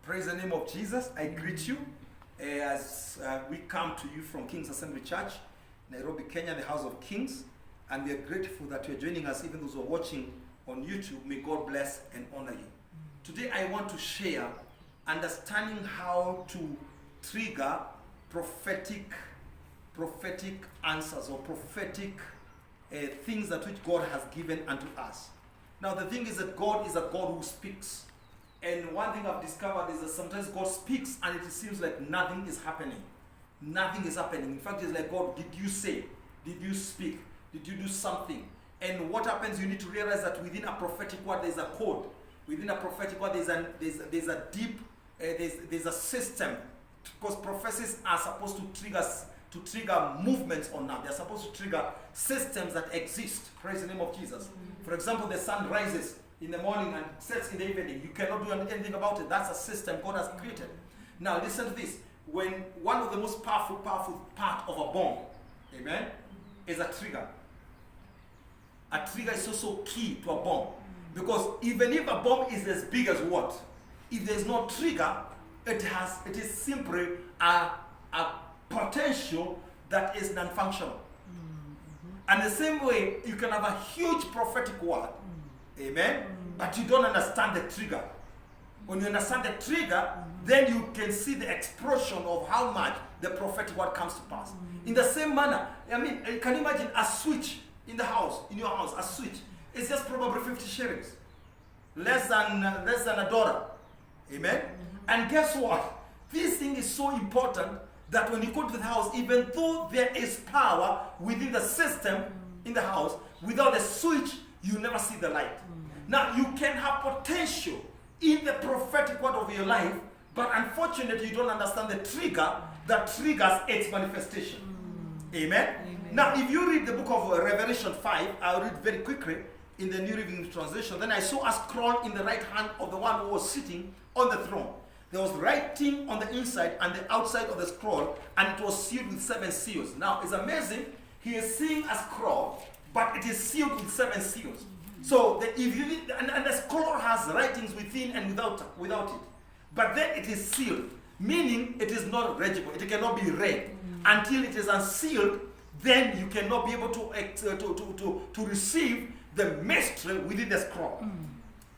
Praise the name of Jesus. I greet you as we come to you from King's Assembly Church, Nairobi, Kenya, the House of Kings. And we are grateful that you're joining us, even those who are watching on YouTube. May God bless and honor you. Today I want to share understanding how to trigger prophetic answers or prophetic things that which God has given unto us. Now the thing is that God is a God who speaks. And one thing I've discovered is that sometimes God speaks and it seems like nothing is happening. Nothing is happening. In fact, it's like, God, did you say? Did you speak? Did you do something? And what happens, you need to realize that within a prophetic word, there's a code. Within a prophetic word, there's a deep, there's a system. Because prophecies are supposed to trigger movements on now. They're supposed to trigger systems that exist. Praise the name of Jesus. For example, the sun rises in the morning and sets in the evening. You cannot do anything about it. That's a system God has created. Now listen to this. When one of the most powerful part of a bomb, amen, is a trigger. A trigger is also key to a bomb. Because even if a bomb is as big as what? If there's no trigger, it is simply a potential that is non-functional. And the same way, you can have a huge prophetic word, amen, but you don't understand the trigger. When you understand the trigger, then you can see the explosion of how much the prophetic word comes to pass. In the same manner, I mean, you can imagine a switch in the house, in your house, a switch. It's just probably 50 shillings, less than $1. Amen. And guess what? This thing is so important that when you go to the house, even though there is power within the system in the house, without the switch, you never see the light. Now, you can have potential in the prophetic word of your life, but unfortunately, you don't understand the trigger that triggers its manifestation. Amen? Now, if you read the book of Revelation 5, I'll read very quickly in the New Living Translation. Then I saw a scroll in the right hand of the one who was sitting on the throne. There was writing on the inside and the outside of the scroll, and it was sealed with 7 seals. Now, it's amazing. He is seeing a scroll, but it is sealed with 7 seals. So, and the scroll has writings within and without it. But then it is sealed, meaning it is not readable. It cannot be read. Until it is unsealed, then you cannot be able to receive the mystery within the scroll.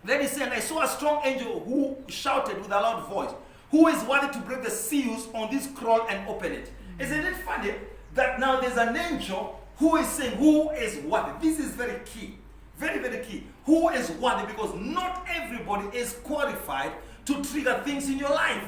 Then he said, and I saw a strong angel who shouted with a loud voice, who is worthy to break the seals on this scroll and open it. Isn't it funny that now there's an angel who is saying, who is worthy? This is very key. Very, very key. Who is worthy? Because not everybody is qualified to trigger things in your life.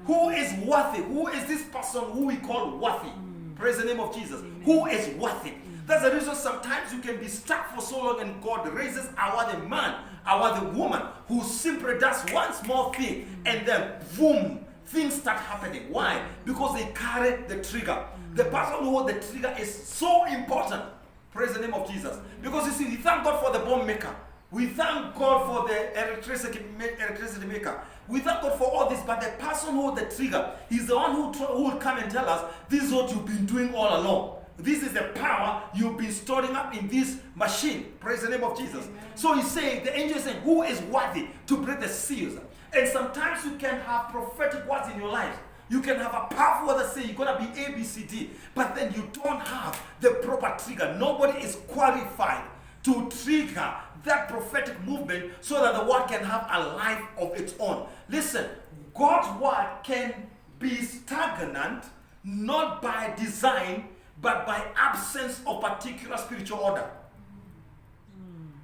Who is worthy? Who is this person who we call worthy? Praise the name of Jesus. Who is worthy? That's the reason sometimes you can be stuck for so long and God raises a worthy man, a worthy woman who simply does one small thing and then boom, things start happening. Why? Because they carry the trigger. The person who holds the trigger is so important. Praise the name of Jesus. Because you see, we thank God for the bomb maker. We thank God for the electricity maker. We thank God for all this, but the person who holds the trigger is the one who will come and tell us, this is what you've been doing all along. This is the power you've been storing up in this machine. Praise the name of Jesus. So he's saying, the angel is saying, who is worthy to break the seals? And sometimes you can have prophetic words in your life. You can have a powerful word that says you're going to be A, B, C, D, but then you don't have the proper trigger. Nobody is qualified to trigger that prophetic movement so that the word can have a life of its own. Listen, God's word can be stagnant, not by design, but by absence of particular spiritual order.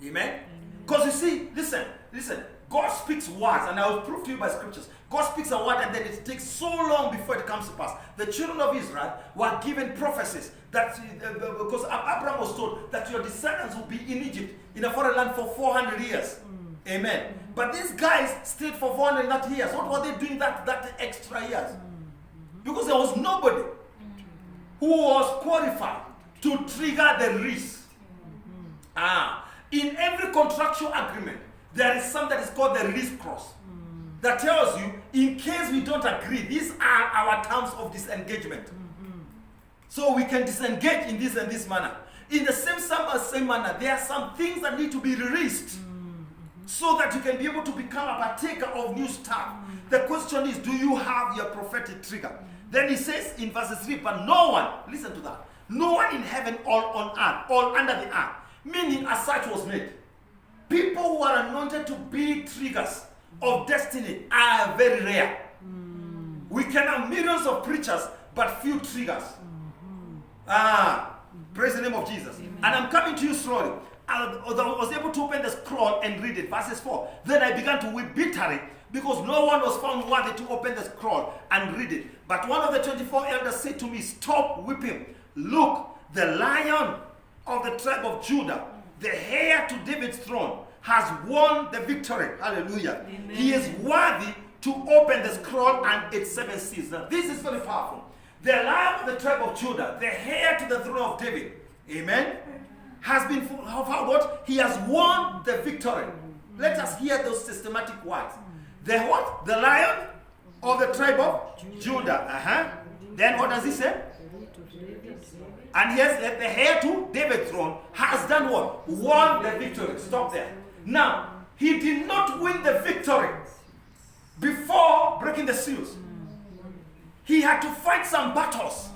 Amen? Because you see, listen, God speaks words, and I will prove to you by scriptures. God speaks a word and then it takes so long before it comes to pass. The children of Israel were given prophecies that, because Abraham was told that your descendants will be in Egypt, in a foreign land for 400 years. Amen. But these guys stayed for 490 years. What were they doing that extra years? Because there was nobody who was qualified to trigger the risk. In every contractual agreement, there is something that is called the risk clause. That tells you, in case we don't agree, these are our terms of disengagement. So we can disengage in this and this manner. In the same manner, there are some things that need to be released. so that you can be able to become a partaker of new stuff. The question is, do you have your prophetic trigger? Then he says in verses 3, but no one, listen to that, no one in heaven or on earth or under the earth, meaning as such was made. People who are anointed to be triggers of destiny are very rare. We can have millions of preachers, but few triggers. Praise the name of Jesus. Amen. And I'm coming to you slowly. I was able to open the scroll and read it. Verses 4. Then I began to weep bitterly because no one was found worthy to open the scroll and read it. But one of the 24 elders said to me, stop weeping. Look, the Lion of the tribe of Judah, the heir to David's throne, has won the victory. Hallelujah. Amen. He is worthy to open the scroll and its 7 seals. Now, this is very powerful. The Lion of the tribe of Judah, the heir to the throne of David, amen, has been found what? He has won the victory. Let us hear those systematic words. The what? The Lion of the tribe of Judah. Then what does he say? And here's the heir to David's throne has done what? Won the victory. Stop there. Now, he did not win the victory before breaking the seals. He had to fight some battles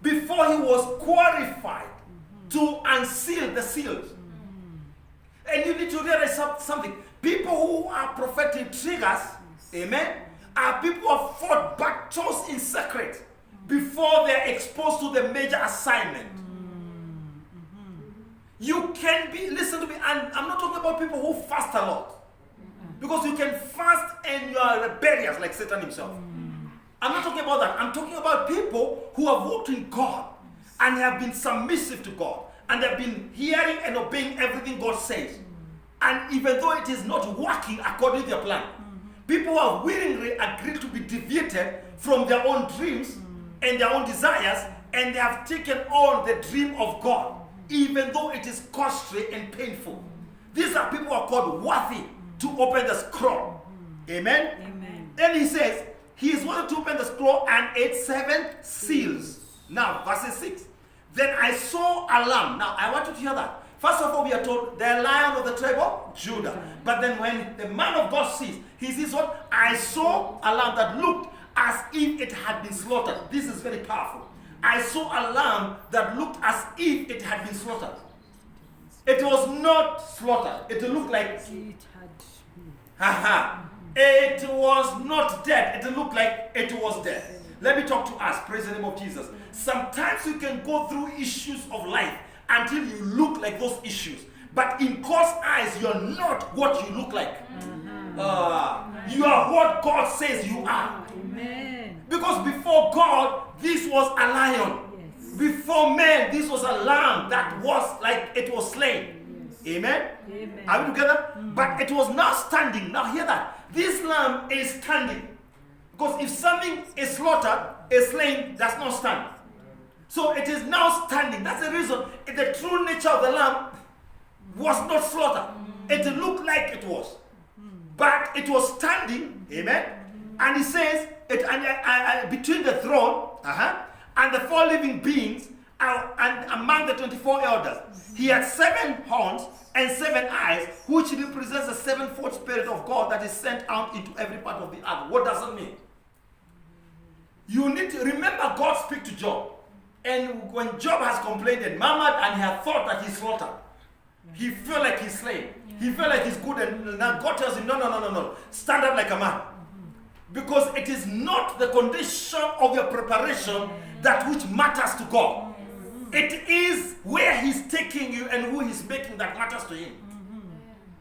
before he was qualified to unseal the seals. And you need to realize something. People who are prophetic triggers, amen, are people who have fought battles in secret before they're exposed to the major assignment. You can be, listen to me, and I'm not talking about people who fast a lot. Because you can fast and you are rebellious like Satan himself. I'm not talking about that. I'm talking about people who have walked in God and have been submissive to God and have been hearing and obeying everything God says. And even though it is not working according to their plan, people who have willingly agreed to be deviated from their own dreams and their own desires, and they have taken on the dream of God, even though it is costly and painful. These are people who are called worthy to open the scroll. Amen? Amen. Then he says, he is worthy to open the scroll and its 7 seals. Now, verse 6. Then I saw a lamb. Now, I want you to hear that. First of all, we are told the Lion of the tribe of Judah. But then when the man of God sees, he sees what? I saw a lamb that looked as if it had been slaughtered. This is very powerful. I saw a lamb that looked as if it had been slaughtered. It was not slaughtered. It looked like it was not dead. It looked like it was dead. Let me talk to us. Praise the name of Jesus. Sometimes you can go through issues of life until you look like those issues. But in God's eyes, you're not what you look like. You are what God says you are. Amen. Because before God, this was a lion. Yes. Before man, this was a lamb that was like it was slain. Yes. Amen? Amen. Are we together? But it was now standing. Now hear that. This lamb is standing. Because if something is slaughtered, is slain, does not stand. So it is now standing. That's the reason the true nature of the lamb was not slaughtered. It looked like it was. But it was standing. Amen? And he says, between the throne and the 4 living beings and among the 24 elders, he had 7 horns and 7 eyes, which represents the 7-fold Spirit of God that is sent out into every part of the earth. What does that mean? You need to remember God speak to Job. And when Job has complained and murmured and he had thought that he's slaughtered, he felt like he's slain. He felt like he's good, and now God tells him, no. Stand up like a man. Because it is not the condition of your preparation that which matters to God. It is where he's taking you and who he's making that matters to him.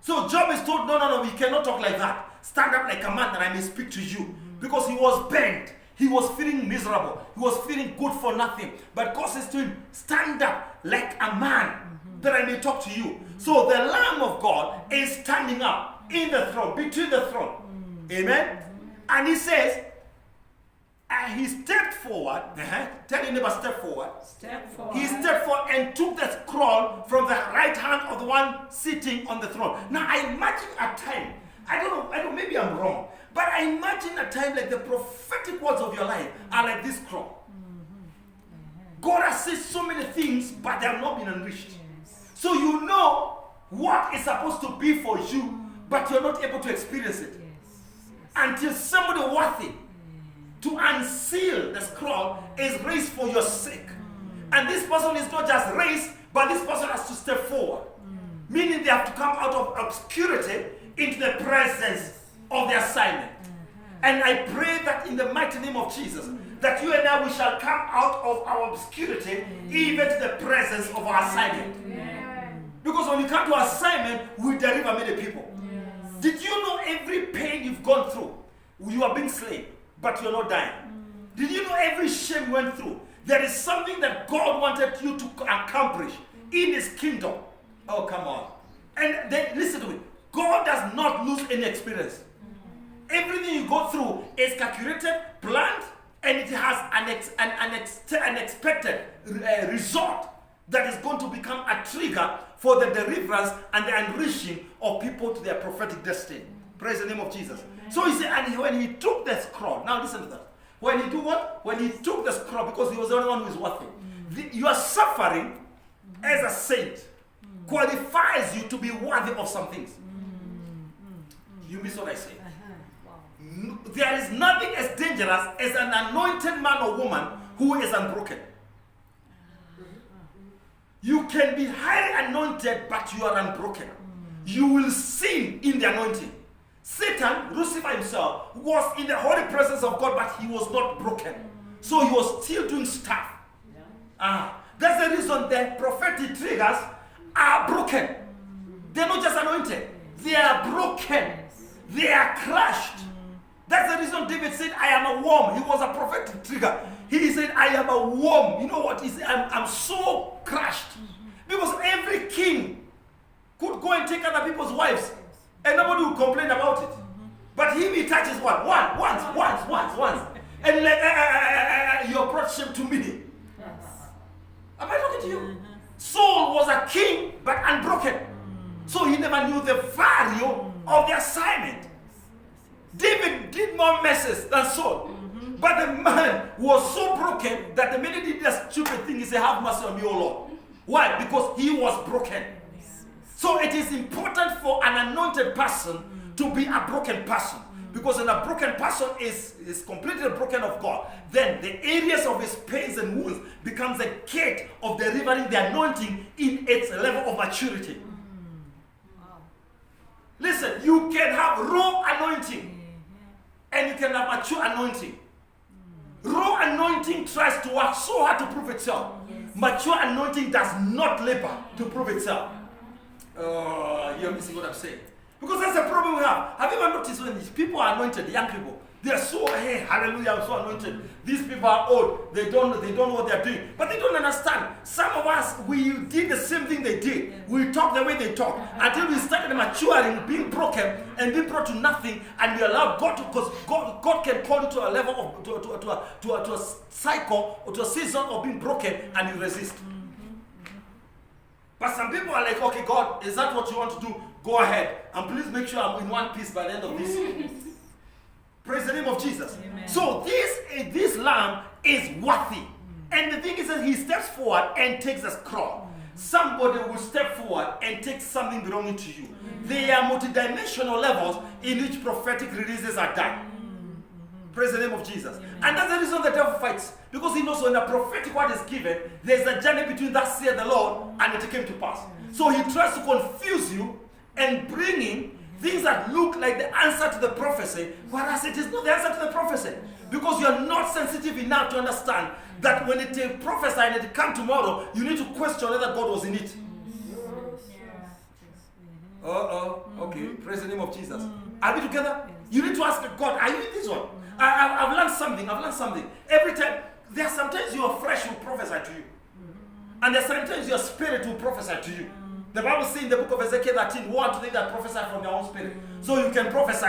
So Job is told, no, we cannot talk like that. Stand up like a man that I may speak to you. Because he was bent. He was feeling miserable. He was feeling good for nothing. But God says to him, stand up like a man that I may talk to you. So the Lamb of God is standing up in the throne, between the throne. Amen? And he says, he stepped forward. Tell your neighbor, step forward. Step forward. He stepped forward and took the scroll from the right hand of the one sitting on the throne. Now I imagine a time, I don't know, maybe I'm wrong, but I imagine a time like the prophetic words of your life are like this scroll. God has said so many things, but they have not been unleashed. So you know what is supposed to be for you, but you're not able to experience it until somebody worthy to unseal the scroll is raised for your sake. And this person is not just raised, but this person has to step forward. Meaning they have to come out of obscurity into the presence of the assignment. And I pray that in the mighty name of Jesus, that you and I, we shall come out of our obscurity even to the presence of our assignment. Because when we come to our assignment, we deliver many people. Did you know every pain you've gone through, you are being slain, but you're not dying? Did you know every shame you went through? There is something that God wanted you to accomplish in His kingdom. Oh, come on. And then listen to me. God does not lose any experience. Everything you go through is calculated, planned, and it has an expected result that is going to become a trigger for the deliverance and the enriching of people to their prophetic destiny. Praise the name of Jesus. So he said, and when he took the scroll, now listen to that. When he do what? When he took the scroll, because he was the only one who is worthy. Your suffering as a saint qualifies you to be worthy of some things. You miss what I say? There is nothing as dangerous as an anointed man or woman who is unbroken. You can be highly anointed, but you are unbroken. You will sin in the anointing. Satan, Lucifer himself, was in the holy presence of God, but he was not broken. So he was still doing stuff. That's the reason that prophetic triggers are broken. They're not just anointed. They are broken. They are crushed. That's the reason David said, I am a worm. He was a prophetic trigger. He said, I am a worm. You know what? He said, I'm so crushed. Because every king could go and take other people's wives and nobody would complain about it. But him, he touches one. Once. And like, you brought shame to me. Am I talking to you? Saul was a king, but unbroken. So he never knew the value of the assignment. David did more messes than Saul. But the man was so broken that the minute he did a stupid thing, he said, have mercy on me, O Lord. Why? Because he was broken. So it is important for an anointed person to be a broken person. Because when a broken person is completely broken of God, then the areas of his pains and wounds becomes a gate of delivering the anointing in its level of maturity. Listen, you can have raw anointing and you can have mature anointing. Raw anointing tries to work so hard to prove itself. Mature anointing does not labor to prove itself. You're missing what I'm saying. Because that's the problem we have. Have you ever noticed when these people are anointed, young people, they are so, hey, hallelujah, I'm so anointed. These people are old. They don't know what they're doing. But they don't understand. Some of us, we did the same thing they did. We talk the way they talk. Until we started maturing, being broken, and being brought to nothing, and we allow God to, because God can call you to a level of, to a cycle, or to a season of being broken, and you resist. But some people are like, okay, God, is that what you want to do? Go ahead. And please make sure I'm in one piece by the end of this. Praise the name of Jesus. Amen. So this lamb is worthy. And the thing is that he steps forward and takes a scroll. Somebody will step forward and take something belonging to you. There are multidimensional levels in which prophetic releases are done. Praise the name of Jesus. And that's the reason the devil fights. Because he knows when a prophetic word is given, there's a journey between that saith the Lord and it came to pass. So he tries to confuse you and bring in things that look like the answer to the prophecy, whereas it is not the answer to the prophecy. Because you are not sensitive enough to understand that when it prophesy and it come tomorrow, you need to question whether God was in it. Okay, praise the name of Jesus. Are we together? You need to ask God, are you in this one? I've learned something. Every time, there are sometimes your flesh will prophesy to you. And there are sometimes your spirit will prophesy to you. The Bible says in the book of Ezekiel 13, woe unto them that prophesy from your own spirit. So you can prophesy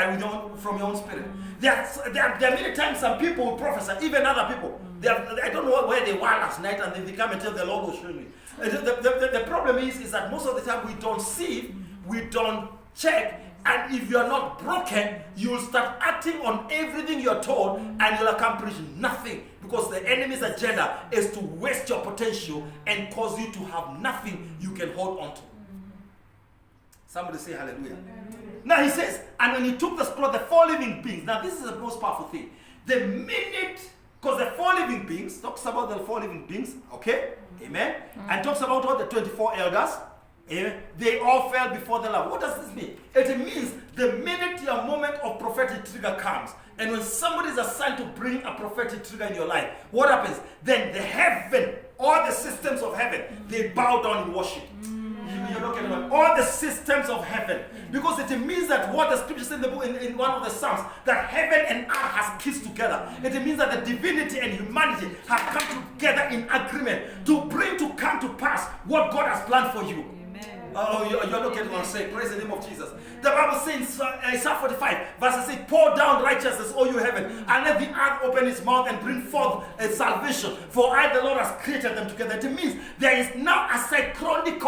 from your own spirit. There are many times some people will prophesy, even other people. I don't know where they were last night, and then they come and tell the Lord will show me. The problem is that most of the time we don't see, we don't check, and if you are not broken, you will start acting on everything you're told, and you'll accomplish nothing. Because the enemy's agenda is to waste your potential and cause you to have nothing you can hold on to. Somebody say hallelujah. Now he says, and when he took the scroll, the 4 living beings. Now this is the most powerful thing. The minute, because the 4 living beings, talks about the 4 living beings, okay? Amen? And talks about what the 24 elders, amen? They all fell before the Lamb. What does this mean? It means the minute your moment of prophetic trigger comes, and when somebody is assigned to bring a prophetic trigger in your life, what happens? Then the heaven, all the systems of heaven, they bow down in worship. You're looking at all the systems of heaven, because it means that what the scripture says in the book, in one of the Psalms, that heaven and earth has kissed together. It means that the divinity and humanity have come together in agreement to come to pass what God has planned for you. Oh, you're looking at what I'm saying. Praise the name of Jesus. The Bible says in Isaiah 45, verses 8, pour down righteousness, O you heaven, and let the earth open its mouth and bring forth salvation. For I, the Lord, has created them together. It means there is now a synchronic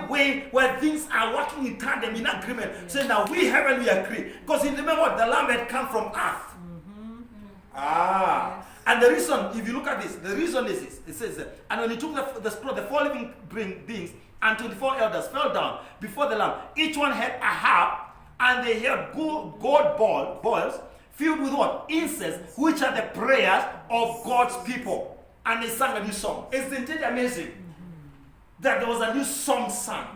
way where things are working in tandem, in agreement. So now we heaven, we agree. Because you remember what? The Lamb had come from earth. And the reason, if you look at this, the reason is this. It says, and when he took the scroll, the 4 living beings and 24 elders fell down before the Lamb. Each one had a harp, and they held gold balls filled with what? Incense, which are the prayers of God's people. And they sang a new song. Isn't it amazing that there was a new song sung?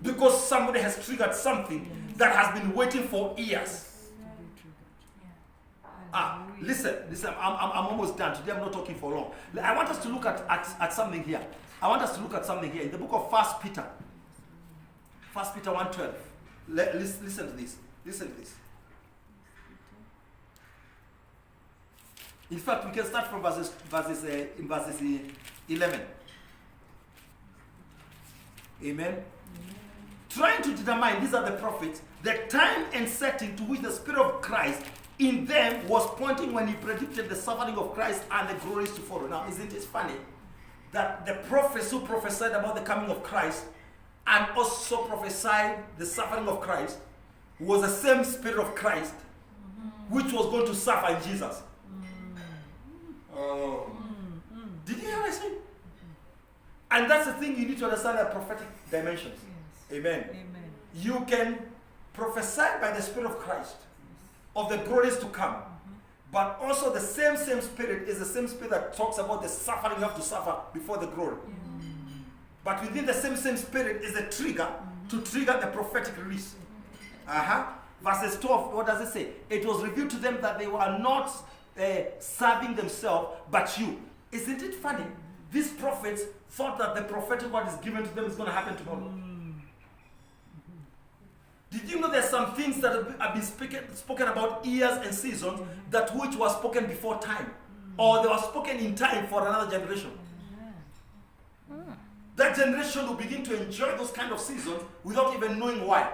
Because somebody has triggered something that has been waiting for years. Listen, I'm almost done. Today I'm not talking for long. I want us to look at something here. In the book of 1 Peter 1:12. Listen to this. In fact, we can start from verses 11. Amen. Trying to determine, these are the prophets, the time and setting to which the Spirit of Christ in them was pointing when he predicted the suffering of Christ and the glories to follow. Now, isn't it funny that the prophets who prophesied about the coming of Christ and also prophesied the suffering of Christ was the same Spirit of Christ which was going to suffer in Jesus? Did you hear what I said? And that's the thing you need to understand, the prophetic dimensions. Yes. Amen. You can prophesy by the Spirit of Christ of the glories to come. But also the same Spirit is the same Spirit that talks about the suffering you have to suffer before the glory. But within the same Spirit is the trigger to trigger the prophetic release. Verses 12, what does it say? It was revealed to them that they were not serving themselves, but you. Isn't it funny? These prophets thought that the prophetic word is given to them is going to happen tomorrow. Did you know there's some things that have been spoken about years and seasons, that which was spoken before time, or they were spoken in time for another generation? That generation will begin to enjoy those kind of seasons without even knowing why.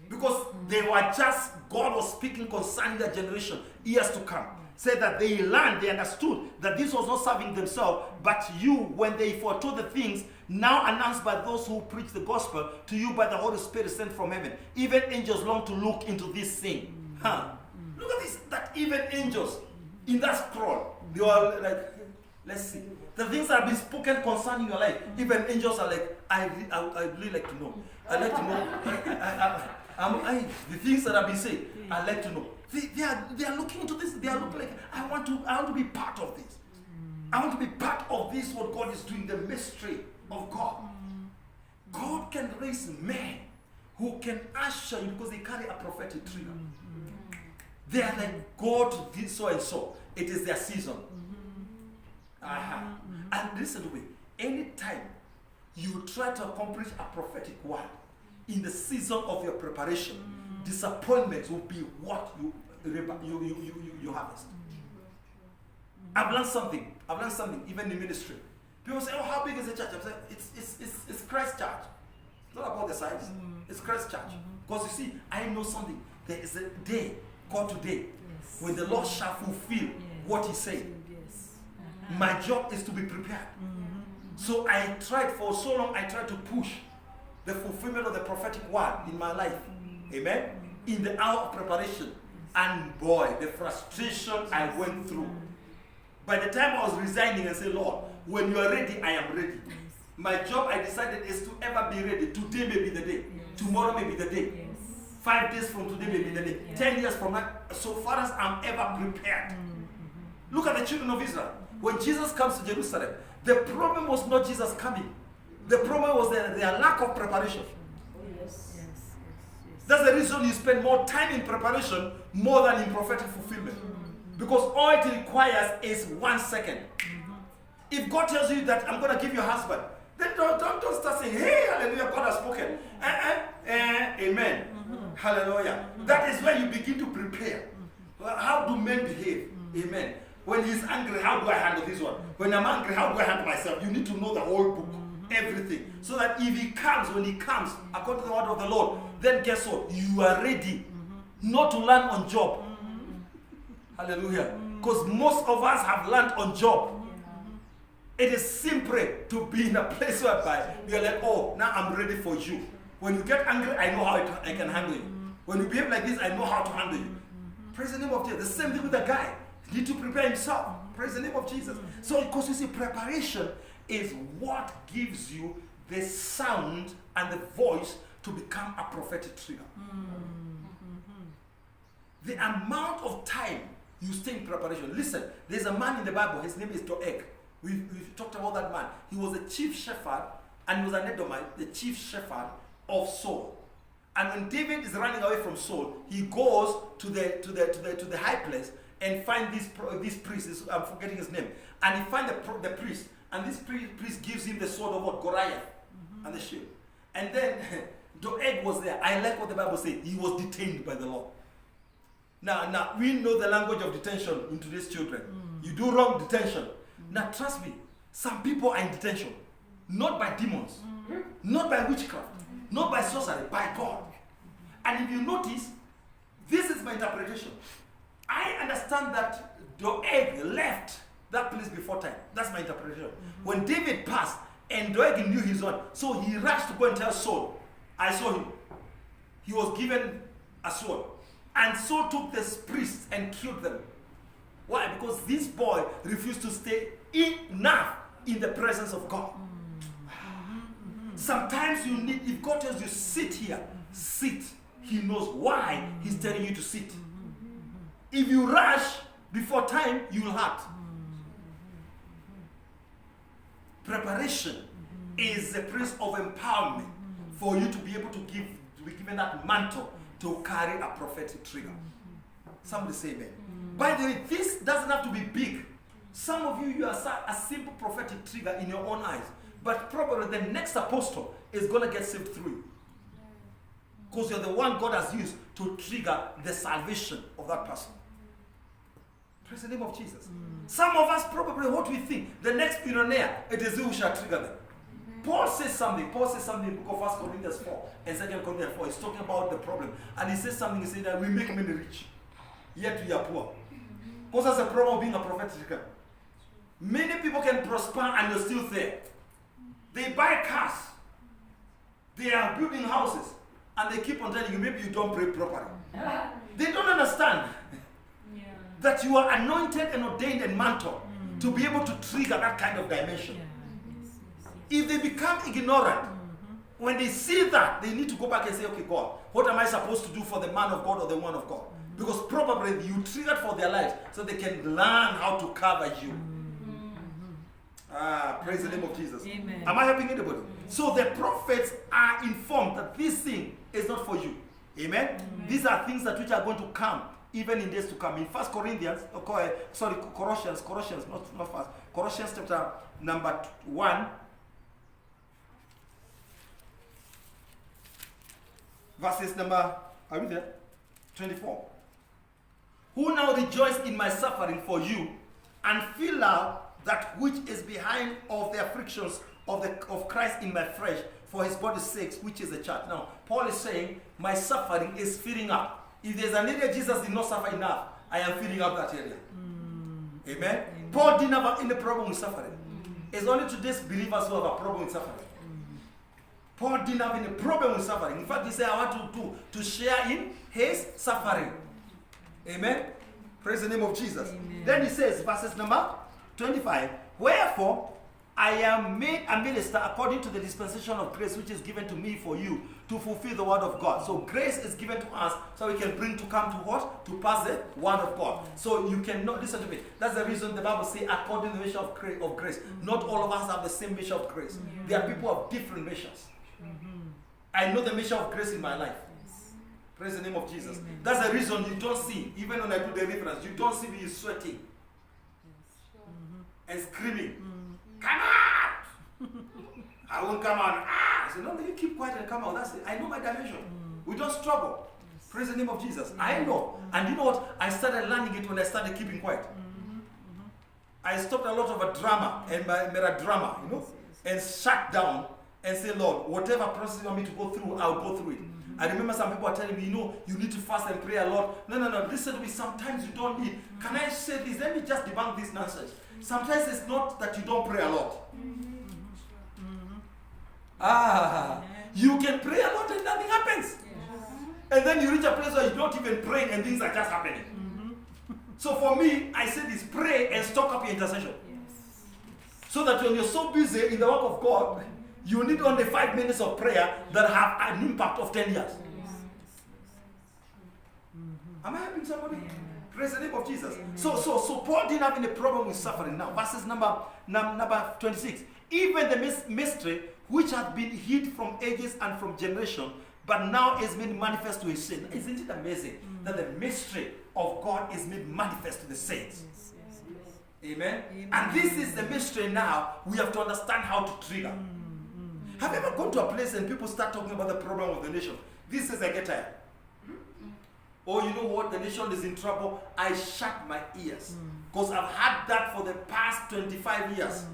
Because they were just, God was speaking concerning that generation years to come. Said that they learned, they understood that this was not serving themselves, but you, when they foretold the things now announced by those who preach the gospel to you by the Holy Spirit sent from heaven. Even angels long to look into this thing. Look at this, that even angels in that scroll, they are like, let's see. The things that have been spoken concerning your life, even angels are like, I really like to know. I like to know. The things that have been said, I like to know. They are looking into this. They are looking like, I want to be part of this. I want to be part of this, what God is doing, the mystery of God. God can raise men who can usher you because they carry a prophetic trigger. They are like, God did so and so. It is their season. And listen to me. Anytime you try to accomplish a prophetic word in the season of your preparation, disappointment will be what you harvest. I've learned something even in ministry. People say, oh, how big is the church? I'm saying, it's Christ Church. It's not about the size. It's Christ Church. Because you see, I know something. There is a day, called today, when the Lord shall fulfill what he said. My job is to be prepared. So I tried for so long, I tried to push the fulfillment of the prophetic word in my life. Amen? In the hour of preparation. And boy, the frustration I went through. By the time I was resigning and said, Lord, when you are ready, I am ready. My job, I decided, is to ever be ready. Today may be the day. tomorrow may be the day. Yes. 5 days from today may be the day. Yeah. 10 years from now, so far as I'm ever prepared. Look at the children of Israel. When Jesus comes to Jerusalem, the problem was not Jesus coming. The problem was their lack of preparation. Yes. That's the reason you spend more time in preparation more than in prophetic fulfillment. Because all it requires is 1 second. If God tells you that I'm going to give you a husband, then don't start saying, hey, hallelujah, God has spoken. Amen. Hallelujah. That is when you begin to prepare. Well, how do men behave? Amen. When he's angry, how do I handle this one? When I'm angry, how do I handle myself? You need to know the whole book, everything. So that if he comes, when he comes, according to the word of the Lord, then guess what? You are ready not to learn on job. Hallelujah. Because most of us have learned on job. It is simple to be in a place whereby you're like, oh, now I'm ready for you. When you get angry, I know how I can handle you. When you behave like this, I know how to handle you. Praise the name of Jesus. The same thing with the guy. He needs to prepare himself. Praise the name of Jesus. So, because you see, preparation is what gives you the sound and the voice to become a prophetic trigger. The amount of time you stay in preparation. Listen, there's a man in the Bible, his name is Doeg. We've talked about that man. He was the chief shepherd, and he was an Edomite, the chief shepherd of Saul. And when David is running away from Saul, he goes to the high place and find this priest. I'm forgetting his name. And he finds the priest, and this priest gives him the sword of what? Goliath and the shield. And then Doeg was there. I like what the Bible says. He was detained by the Lord. Now we know the language of detention in today's children. You do wrong, detention. Now trust me, some people are in detention, not by demons, not by witchcraft, not by sorcery, by God. And if you notice, this is my interpretation. I understand that Doeg left that place before time. That's my interpretation. When David passed and Doeg knew his own, so he rushed to go and tell Saul, I saw him. He was given a sword. And Saul took the priests and killed them. Why? Because this boy refused to stay enough in the presence of God. Sometimes you need, if God tells you sit here, sit. He knows why he's telling you to sit. If you rush before time, you will hurt. Preparation is the place of empowerment for you to be able to be given that mantle to carry a prophetic trigger. Somebody say amen. By the way, this doesn't have to be big. Some of you are a simple prophetic trigger in your own eyes. But probably the next apostle is going to get saved through you. Because you're the one God has used to trigger the salvation of that person. Praise the name of Jesus. Some of us probably what we think, the next billionaire, it is you who shall trigger them. Paul says something in the book of 1 Corinthians 4 and 2 Corinthians 4. He's talking about the problem. And he says something, he says that we make many rich, yet we are poor. Because that's the problem of being a prophetic trigger. Many people can prosper and you're still there. They buy cars. They are building houses. And they keep on telling you, maybe you don't pray properly. They don't understand that you are anointed and ordained and mantled to be able to trigger that kind of dimension. If they become ignorant, when they see that, they need to go back and say, okay, God, what am I supposed to do for the man of God or the woman of God? Because probably you triggered for their lives so they can learn how to cover you. Praise the name of Jesus. Amen. Am I helping anybody? So the prophets are informed that this thing is not for you. Amen? These are things that which are going to come even in days to come. In Colossians chapter number 1, verses number, are we there? 24. Who now rejoice in my suffering for you and fill out that which is behind of the afflictions of Christ in my flesh for his body's sake, which is the church. Now, Paul is saying, my suffering is filling up. If there's an area Jesus did not suffer enough, I am filling up that area. Amen? Paul didn't have any problem with suffering. It's only today's believers who have a problem with suffering. Paul didn't have any problem with suffering. In fact, he said, I want to share in his suffering. Amen? Praise the name of Jesus. Amen. Then he says, verses number 25, wherefore I am made a minister according to the dispensation of grace which is given to me for you, to fulfill the word of God. So grace is given to us so we can bring to come to what? To pass the word of God. So you cannot, listen to me. That's the reason the Bible says according to the measure of grace. Not all of us have the same measure of grace. There are people of different measures. I know the measure of grace in my life. Praise the name of Jesus. Amen. That's the reason you don't see, even when I do deliverance, you don't see me sweating and screaming. Come out! I won't come out. I say, no, you keep quiet and come out. That's it. I know my dimension. We don't struggle. Praise the name of Jesus. I know. And you know what? I started learning it when I started keeping quiet. I stopped a lot of a drama and melodrama, you know, and shut down and say, Lord, whatever process you want me to go through, I'll go through it. I remember some people are telling me, you know, you need to fast and pray a lot. No. Listen to me. Sometimes you don't need. Can I say this? Let me just debunk this nonsense. Sometimes it's not that you don't pray a lot. You can pray a lot and nothing happens. And then you reach a place where you're not even praying and things are just happening. So for me, I say this, pray and stock up your intercession. So that when you're so busy in the work of God, you need only 5 minutes of prayer that have an impact of 10 years. Am I helping somebody? Praise the name of Jesus. So Paul didn't have any problem with suffering. Now, verses number 26. Even the mystery which had been hid from ages and from generation, but now is made manifest to his saints. Isn't it amazing that the mystery of God is made manifest to the saints? Amen? And this is the mystery now. We have to understand how to trigger. Have you ever gone to a place and people start talking about the problem of the nation? This is I get tired. Oh, you know what? The nation is in trouble. I shut my ears. Because I've had that for the past 25 years.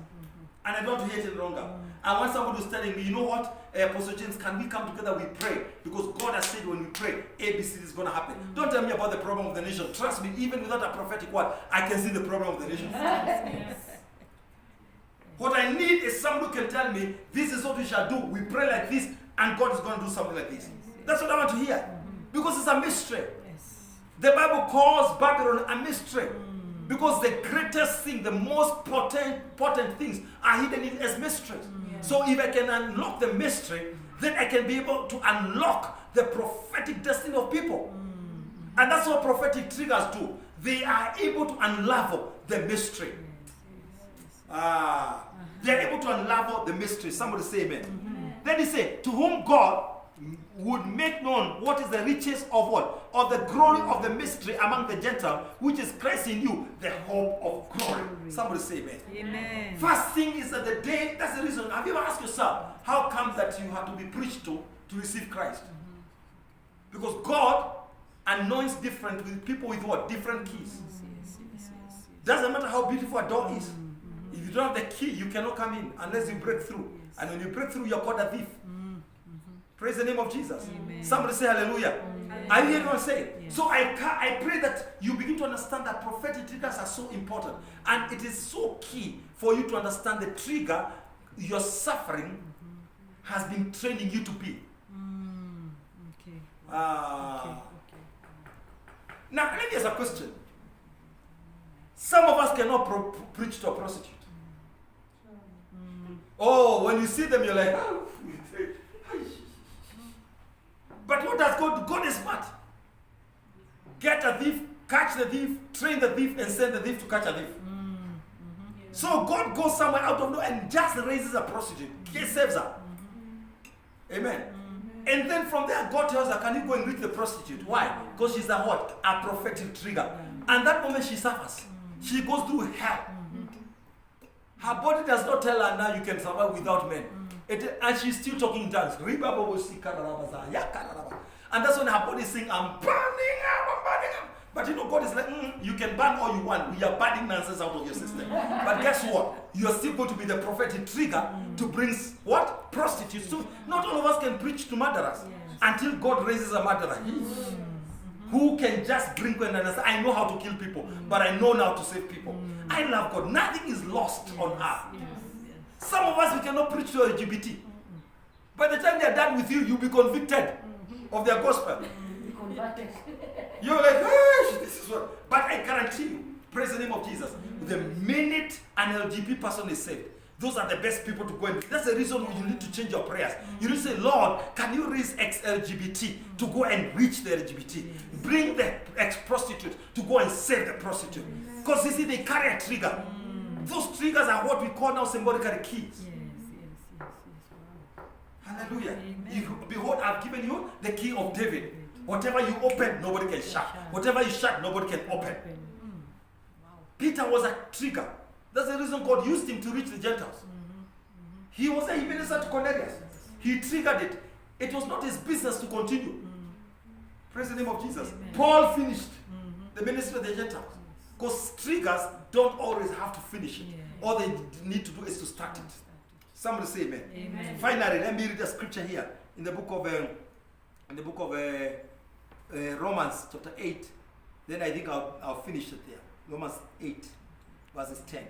And I don't hear it any longer. And when somebody is telling me, you know what, Apostle James, can we come together, we pray? Because God has said when we pray, ABC is going to happen. Don't tell me about the problem of the nation. Trust me, even without a prophetic word, I can see the problem of the nation. What I need is somebody who can tell me, this is what we shall do. We pray like this, and God is going to do something like this. That's what I want to hear. Because it's a mystery. The Bible calls Babylon a mystery. Because the greatest thing, the most potent things are hidden as mysteries. So if I can unlock the mystery, then I can be able to unlock the prophetic destiny of people. And that's what prophetic triggers do. They are able to unravel the mystery. They are able to unravel the mystery. Somebody say amen. Then he said, to whom God would make known what is the riches of what? Of the glory of the mystery among the Gentiles, which is Christ in you, the hope of glory. Somebody say amen. Amen. First thing is that the day, that's the reason. Have you ever asked yourself, how come that you have to be preached to receive Christ? Because God anoints different with people with what? Different keys. Doesn't matter how beautiful a door is. If you don't have the key, you cannot come in unless you break through. And when you break through, you're called a thief. Praise the name of Jesus. Amen. Somebody say hallelujah. Amen. Are you hearing what I'm saying? Yeah. So I pray that you begin to understand that prophetic triggers are so important. And it is so key for you to understand the trigger your suffering has been training you to be. Okay. Now, let me ask a question. Some of us cannot preach to a prostitute. Oh, when you see them, you're like, oh. But what does God do? God is smart. Get a thief, catch the thief, train the thief, and send the thief to catch a thief. So God goes somewhere out of nowhere and just raises a prostitute. He saves her. Amen. And then from there, God tells her, can you go and reach the prostitute? Why? Because she's a what? A prophetic trigger. And that moment she suffers. She goes through hell. Her body does not tell her now you can survive without men. And she's still talking in tongues. And that's when her body is saying, I'm burning up. But you know, God is like, you can burn all you want. We are burning nonsense out of your system. But guess what? You are still going to be the prophetic trigger to bring what? Prostitutes. So not all of us can preach to murderers until God raises a murderer. Who can just bring and understand, I know how to kill people, but I know now to save people. I love God. Nothing is lost on earth. Some of us, we cannot preach to LGBT. By the time they are done with you, you'll be convicted of their gospel. You're like, this is what. But I guarantee you, praise the name of Jesus, the minute an LGBT person is saved, Those are the best people to go and. That's the reason you need to change your prayers. You need to say, Lord, can you raise ex-LGBT to go and reach the LGBT? Bring the ex-prostitute to go and save the prostitute. Because you see, they carry a trigger. Those triggers are what we call now symbolically keys. Wow. Hallelujah. Amen. Behold, I've given you the key of David. Whatever you open, nobody can shut. Whatever you shut, nobody can open. Wow. Peter was a trigger. That's the reason God used him to reach the Gentiles. He was a minister to Cornelius. He triggered it. It was not his business to continue. Praise the name of Jesus. Amen. Paul finished the ministry of the Gentiles. Because triggers don't always have to finish it. Yeah. All they need to do is to start it. Somebody say amen. Amen. Finally, let me read a scripture here in the book of Romans chapter 8. Then I think I'll finish it there. Romans 8 verses 10.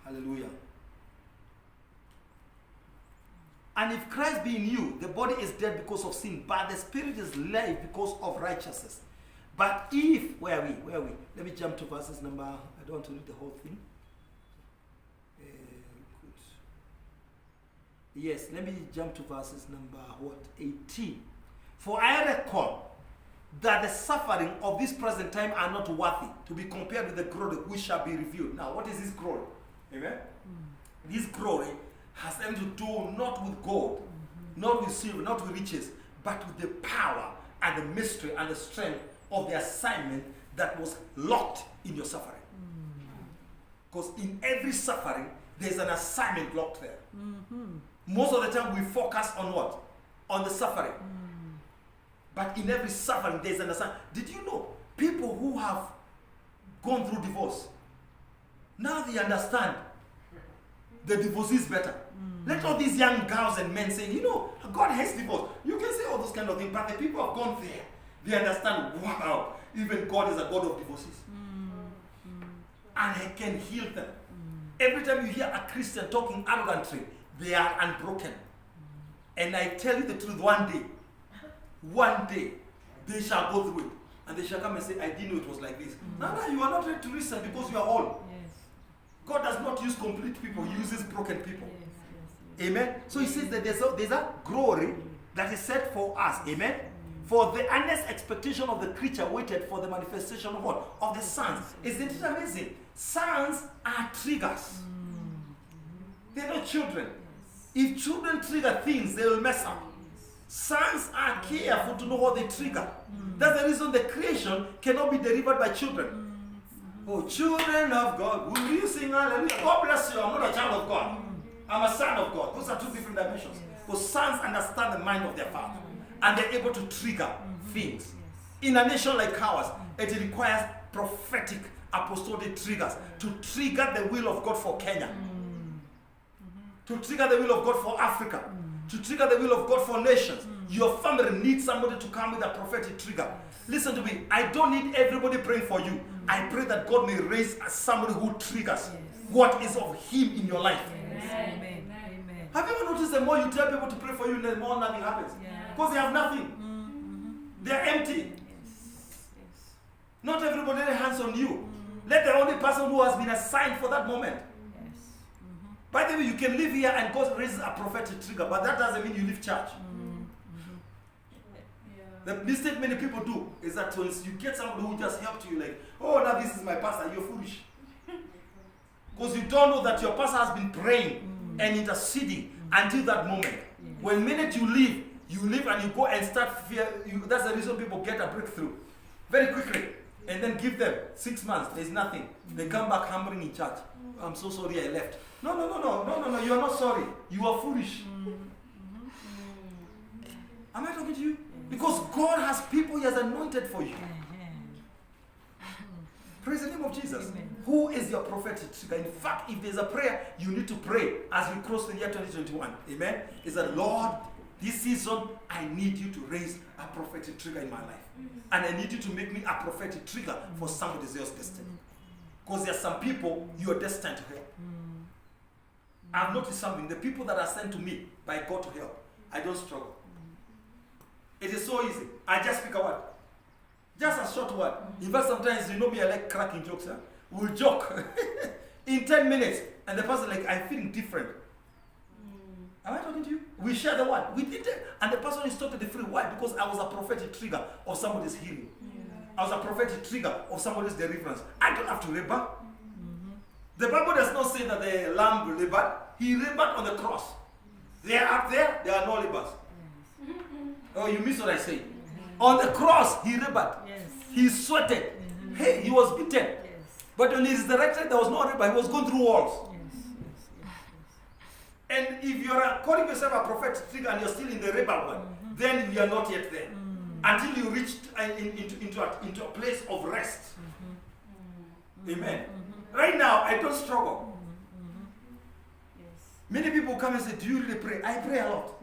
Hallelujah. And if Christ be in you, the body is dead because of sin, but the spirit is life because of righteousness. But if, where are we? Let me jump to verses number, I don't want to read the whole thing. Good. Yes, let me jump to verses number 18. For I reckon that the suffering of this present time are not worthy to be compared with the glory which shall be revealed. Now, what is this glory? Amen? This glory has anything to do not with gold, not with silver, not with riches, but with the power and the mystery and the strength of the assignment that was locked in your suffering. Because in every suffering, there's an assignment locked there. Most of the time, we focus on what? On the suffering. But in every suffering, there's an assignment. Did you know people who have gone through divorce, now they understand the divorce is better. Let all these young girls and men say, you know, God hates divorce. You can say all those kind of things, but the people have gone there. They understand, wow, even God is a God of divorces. And He can heal them. Every time you hear a Christian talking arrogantly, they are unbroken. And I tell you the truth, one day, they shall go through it. And they shall come and say, I didn't know it was like this. No, you are not ready to listen because you are old. God does not use complete people, He uses broken people. Amen. So He says that there's a glory that is set for us. Amen. For the earnest expectation of the creature waited for the manifestation of what? Of the sons. Isn't it amazing? Sons are triggers. They're not children. If children trigger things, they will mess up. Sons are careful to know what they trigger. That's the reason the creation cannot be delivered by children. Oh, children of God, will you sing hallelujah? God bless you. I'm not a child of God. I'm a son of God. Those are two different dimensions. Because sons understand the mind of their father. And they're able to trigger things. In a nation like ours, it requires prophetic apostolic triggers to trigger the will of God for Kenya. To trigger the will of God for Africa. To trigger the will of God for nations. Your family needs somebody to come with a prophetic trigger. Listen to me. I don't need everybody praying for you. I pray that God may raise somebody who triggers what is of Him in your life. Amen. Have you ever noticed the more you tell people to pray for you, the more nothing happens? Because they have nothing. They are empty. Not everybody lay hands on you. Let the only person who has been assigned for that moment. By the way, you can live here and God raises a prophetic trigger, but that doesn't mean you leave church. The mistake many people do is that once you get somebody who just helped you, like, oh, now this is my pastor, you're foolish. Because you don't know that your pastor has been praying and interceding until that moment. When minute you leave and you go and start fear. That's the reason people get a breakthrough very quickly. And then give them 6 months, there's nothing. They come back hammering in church. I'm so sorry I left. No, you are not sorry. You are foolish. Am I talking to you? Because God has people He has anointed for you. Praise the name of Jesus. Who is your prophetic trigger? In fact, if there's a prayer you need to pray as we cross the year 2021, amen, is that, Lord, this season I need you to raise a prophetic trigger in my life. And I need you to make me a prophetic trigger for somebody else's destiny. Because there are some people you are destined to help. I've noticed something. The people that are sent to me by God to help, I don't struggle. It is so easy. I just speak a word. Just a short word. In fact, sometimes, you know me, I like cracking jokes. Huh? We'll joke in 10 minutes, and the person like, I'm feeling different. Am I talking to you? We share the word. We did it, and the person is totally free. Why? Because I was a prophetic trigger of somebody's healing. I was a prophetic trigger of somebody's deliverance. I don't have to labor. The Bible does not say that the lamb labored. He labored on the cross. They are up there, there are no labors. Oh, you missed what I said. On the cross, he labored. Yes. He sweated. Hey, he was beaten. Yes. But when he resurrected, there was no labor. He was going through walls. Yes. And if you are calling yourself a prophetic trigger and you're still in the rebel one, then you are not yet there. Until you reach into a place of rest. Amen. Right now, I don't struggle. Many people come and say, do you really pray? I pray a lot.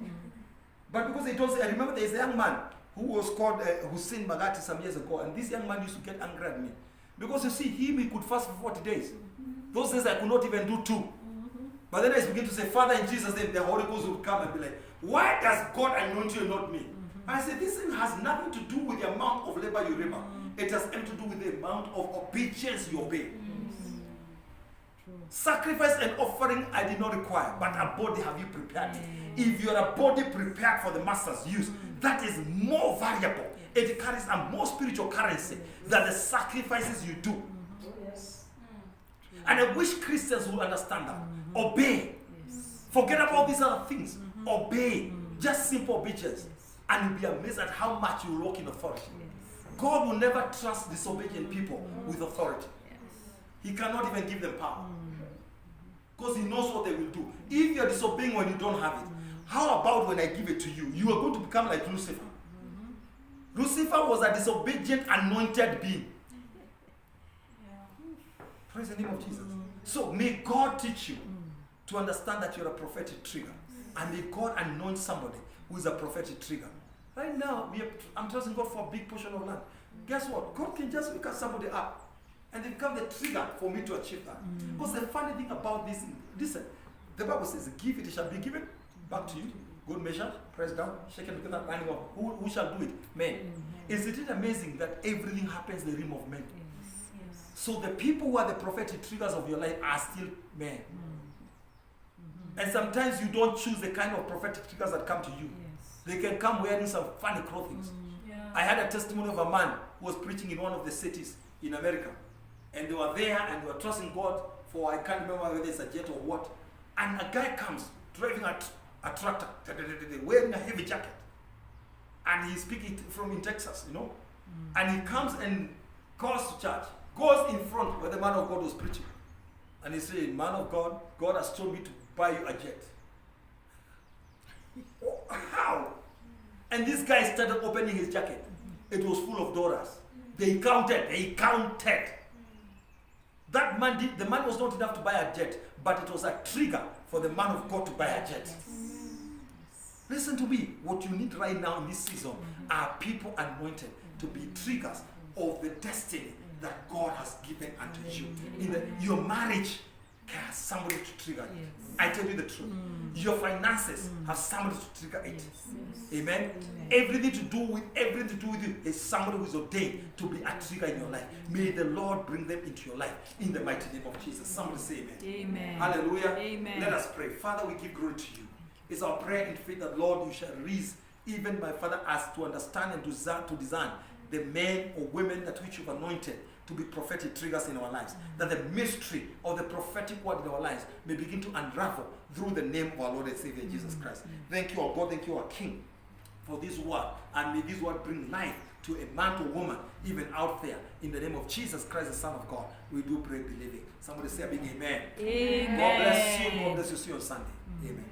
But because they don't say, I remember there is a young man who was called Hussein Magati some years ago, and this young man used to get angry at me. Because you see, he could fast for 40 days. Those days I could not even do 2. But then I begin to say, Father, in Jesus' name, the Holy Ghost will come and be like, why does God anoint you and not me? I said, this thing has nothing to do with the amount of labor you labor. It has everything to do with the amount of obedience you obey. Sacrifice and offering I did not require, but a body have you prepared. If you are a body prepared for the master's use, that is more valuable. It carries a more spiritual currency than the sacrifices you do. And I wish Christians will understand that. Obey. Forget about these other things. Obey. Just simple obedience. And you'll be amazed at how much you walk in authority. God will never trust disobedient people with authority. He cannot even give them power. Because he knows what they will do. If you're disobeying when you don't have it, how about when I give it to you? You are going to become like Lucifer. Lucifer was a disobedient, anointed being. Praise the name of Jesus. So may God teach you to understand that you're a prophetic trigger. And may God anoint somebody who is a prophetic trigger. Right now, I'm trusting God for a big portion of land. Guess what? God can just wake somebody up. And they become the trigger for me to achieve that. Because the funny thing about this, listen, the Bible says, give it shall be given back to you. Good measure, press down, shaken together, running up. Who shall do it? Men. Isn't it amazing that everything happens in the realm of men? So the people who are the prophetic triggers of your life are still men. And sometimes you don't choose the kind of prophetic triggers that come to you. They can come wearing some funny clothing. I had a testimony of a man who was preaching in one of the cities in America. And they were there and they were trusting God for, I can't remember whether it's a jet or what. And a guy comes driving a tractor, wearing a heavy jacket. And he's speaking from in Texas, you know. And he comes and calls to church, goes in front where the man of God was preaching. And he said, man of God, God has told me to buy you a jet. Oh, how? And this guy started opening his jacket. It was full of dollars. They counted. That man the man was not enough to buy a jet, but it was a trigger for the man of God to buy a jet. Listen to me. What you need right now in this season are people anointed to be triggers of the destiny that God has given unto you. Your marriage has somebody to trigger it. I tell you the truth. Your finances have somebody to trigger it. Amen? Everything to do with you is somebody who is ordained to be a trigger in your life. May the Lord bring them into your life in the mighty name of Jesus. Somebody say amen. Amen. Hallelujah. Amen. Let us pray. Father, we give glory to you. It's our prayer in faith that, Lord, you shall raise even my Father us to understand and to discern the men or women that which you've anointed to be prophetic triggers in our lives. That the mystery of the prophetic word in our lives may begin to unravel through the name of our Lord and Savior Jesus Christ. Thank you, our God. Thank you, our King, for this word. And may this word bring life to a man or woman, even out there. In the name of Jesus Christ, the Son of God, we do pray, believing. Somebody say a big amen. Amen. God bless you. God bless you. See you on Sunday. Amen.